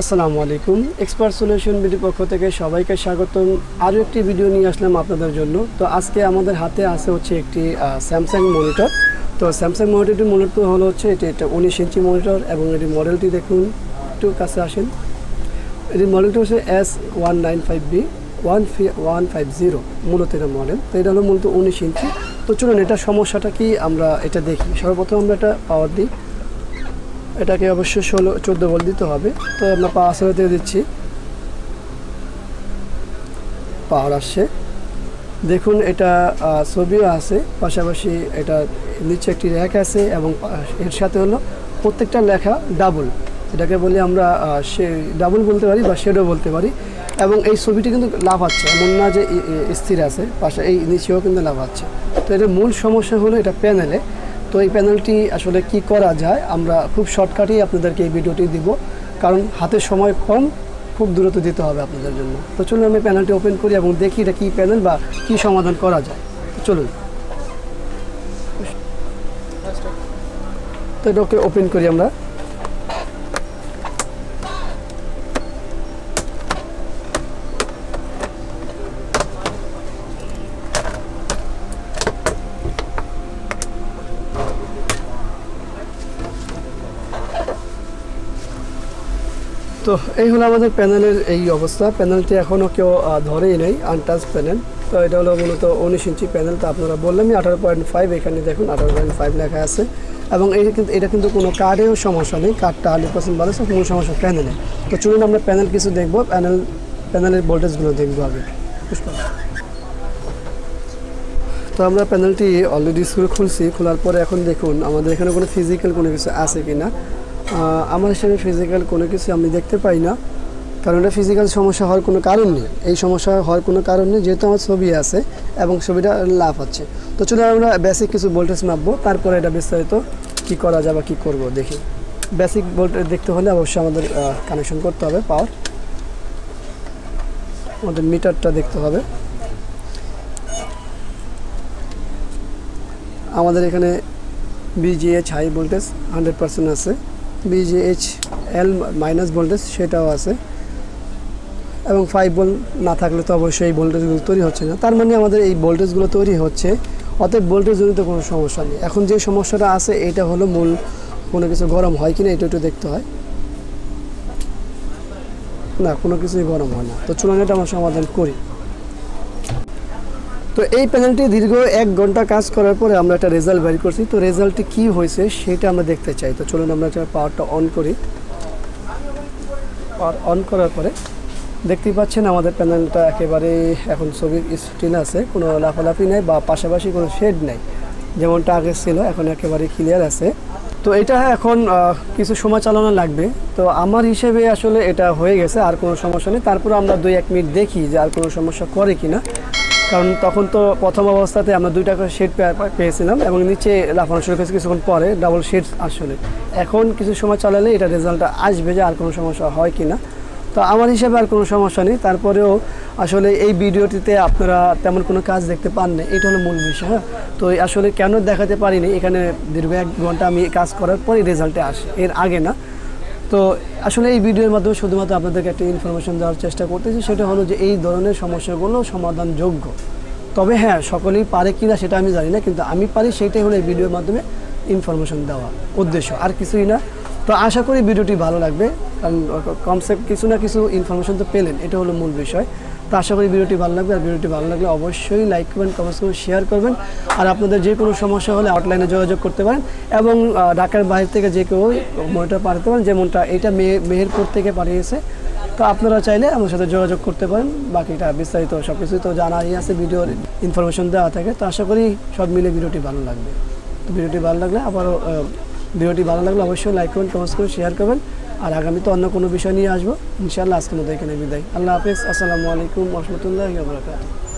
আসসালামু আলাইকুম expert solution video পক্ষ থেকে সবাইকে স্বাগতম। আরও একটি ভিডিও নিয়ে আসলাম আপনাদের জন্য। তো আজকে আমাদের হাতে আছে হচ্ছে একটি স্যামসাং মনিটর। তো স্যামসাং মনিটরটি মূলত হলো হচ্ছে এটা 19 ইঞ্চি মনিটর এবং এটি মডেলটি দেখুন, একটু কাছে আসেন। এটির মডেলটি হচ্ছে S19b150 মূলত এটা মডেল। তো এটা হলো মূলত 19 ইঞ্চি। তো চলুন এটা সমস্যাটা কি আমরা এটা দেখি। সর্বপ্রথম আমরা এটা পাওয়ার দিই, এটাকে অবশ্যই 14 ভোল্ট দিতে হবে। তো আমরা পাওয়ার সাপ্লাই দিচ্ছি, পাওয়ার আসছে। দেখুন এটা ছবিও আছে, পাশাপাশি এটা নিচে একটি র্যাক আছে এবং এর সাথে হলো প্রত্যেকটা লেখা ডাবল, এটাকে বলি আমরা ডাবল বলতে পারি বা শেডও বলতে পারি। এবং এই ছবিটি কিন্তু লাফাচ্ছে, এমন না যে স্থির আছে, পাশে এই নিচেও কিন্তু লাফাচ্ছে। তো এটার মূল সমস্যা হলো এটা প্যানেলে। তো এই প্যানেলটি আসলে কি করা যায় আমরা খুব শর্টকাটেই আপনাদেরকে এই ভিডিওটি দিব, কারণ হাতে সময় কম, খুব দ্রুত দিতে হবে আপনাদের জন্য। তো চলুন আমি প্যানেলটি ওপেন করি এবং দেখি এটা কী প্যানেল বা কী সমাধান করা যায়। চলুন তো এটাকে ওপেন করি আমরা। তো এই হলো আমাদের প্যানেলের এই অবস্থা। প্যানেলটি এখনও কেউ ধরেই নেই, আনটাচ প্যানেল। তো এটা হলো মূলত 19 ইঞ্চি প্যানেল। তো আপনারা বললামই 18.5, এখানে দেখুন 18.5 লেখা আছে। এবং এটা কিন্তু কোনো কার্ডেও সমস্যা নেই, কার্ডটা 100% ভালো আছে, কোনো সমস্যা প্যানেলে। তো চলুন আমরা প্যানেল কিছু দেখবো, প্যানেলের ভোল্টেজগুলো দেখবো আগে। তো আমরা প্যানেলটি অলরেডি খুলছি, খোলার পরে এখন দেখুন আমাদের এখানে কোনো ফিজিক্যাল কোনো কিছু আছে কি না। আমার হিসেবে ফিজিক্যাল কোনো কিছু আমি দেখতে পাই না, কারণ এটা ফিজিক্যাল সমস্যা হওয়ার কোনো কারণ নেই। এই সমস্যা হওয়ার কোনো কারণ নেই, যেহেতু আমার ছবি আছে এবং ছবিটা লাভ হচ্ছে। তো চলুন আমরা বেসিক কিছু ভোল্টেজ মাপবো, তারপরে এটা বিস্তারিত কী করা যায় বা কী করবো দেখি। বেসিক ভোল্টেজ দেখতে হলে অবশ্যই আমাদের কানেকশন করতে হবে পাওয়ার, আমাদের মিটারটা দেখতে হবে। আমাদের এখানে BGH হাই ভোল্টেজ 100% আছে, BGH L মাইনাস ভোল্টেজ সেটাও আছে, এবং 5 ভোল্ট না থাকলে তো অবশ্যই এই ভোল্টেজগুলো তৈরি হচ্ছে না। তার মানে আমাদের এই ভোল্টেজগুলো তৈরি হচ্ছে, অতএব ভোল্টেজজনিত কোনো সমস্যা নেই। এখন যে সমস্যাটা আছে এটা হলো মূল কোনো কিছু গরম হয় কিনা, এটা একটু দেখতে হয়। না, কোনো কিছুই গরম হয় না। তো চলুন এটা আমরা সমাধান করি। তো এই প্যানেলটি দীর্ঘ 1 ঘন্টা কাজ করার পরে আমরা একটা রেজাল্ট বের করছি। তো রেজাল্টটি কী হয়েছে সেটা আমরা দেখতে চাই। তো চলুন আমরা একটা পাওয়ারটা অন করি। পাওয়ার অন করার পরে দেখতেই পাচ্ছেন আমাদের প্যানেলটা একেবারে এখন ছবির স্ক্রিন আছে, কোনো লাফালাফি নেই বা পাশাপাশি কোনো শেড নেই, যেমনটা আগে ছিল এখন একেবারে ক্লিয়ার আছে। তো এটা এখন কিছু সময় চালানো লাগবে। তো আমার হিসেবে আসলে এটা হয়ে গেছে, আর কোনো সমস্যা নেই। তারপরে আমরা 2-1 মিনিট দেখি যে আর কোনো সমস্যা করে কিনা, কারণ তখন তো প্রথম অবস্থাতে আমরা 2টা করে শেড পেয়েছিলাম এবং নিচে লাফানো শুরু করেছে কিছুক্ষণ পরে ডাবল শেড আসলে। এখন কিছু সময় চালালে এটা রেজাল্টটা আসবে যে আর কোনো সমস্যা হয় কি না। তো আমার হিসাবে আর কোনো সমস্যা নেই। তারপরেও আসলে এই ভিডিওটিতে আপনারা তেমন কোনো কাজ দেখতে পান না, এটা হলো মূল বিষয়। হ্যাঁ, তো আসলে কেন দেখাতে পারিনি, এখানে দীর্ঘ 1 ঘন্টা আমি কাজ করার পরে রেজাল্টে আসে, এর আগে না। তো আসলে এই ভিডিওর মাধ্যমে শুধুমাত্র আপনাদেরকে একটা ইনফরমেশন দেওয়ার চেষ্টা করতেছি, সেটা হলো যে এই ধরনের সমস্যাগুলো সমাধানযোগ্য। তবে হ্যাঁ, সকলেই পারে কিনা সেটা আমি জানি না, কিন্তু আমি পারি, সেইটাই হলো এই ভিডিওর মাধ্যমে ইনফরমেশন দেওয়া উদ্দেশ্য, আর কিছুই না। তো আশা করি ভিডিওটি ভালো লাগবে, কারণ কনসেপ্ট কিছু না কিছু ইনফরমেশন তো পেলেন, এটা হলো মূল বিষয়। তো আশা করি ভিডিওটি ভালো লাগবে। আর ভিডিওটি ভালো লাগলে অবশ্যই লাইক করবেন, কমেন্টস করবেন, শেয়ার করবেন। আর আপনাদের যে কোনো সমস্যা হলে হটলাইনে যোগাযোগ করতে পারেন, এবং ঢাকার বাইরে থেকে যে কেউ মনিটর পাঠাতে পারেন, যেমনটা এটা মেহেরপুর থেকে পাঠিয়েছে। তো আপনারা চাইলে আমার সাথে যোগাযোগ করতে পারেন। বাকিটা বিস্তারিত সব কিছুই তো জানাই আছে, ভিডিওর ইনফরমেশন দেওয়া থাকে। তো আশা করি সব মিলে ভিডিওটি ভালো লাগবে। তো ভিডিওটি ভালো লাগলে অবশ্যই লাইক করবেন, কমেন্টস করবেন, শেয়ার করবেন। আর আগামীতে অন্য কোনো বিষয় নিয়ে আসবো ইনশাআল্লাহ। আজকের মতো এখানে বিদায়। আল্লাহ হাফেজ। আসসালামু আলাইকুম ওয়া রাহমাতুল্লাহি ওয়া বারাকাতুহু।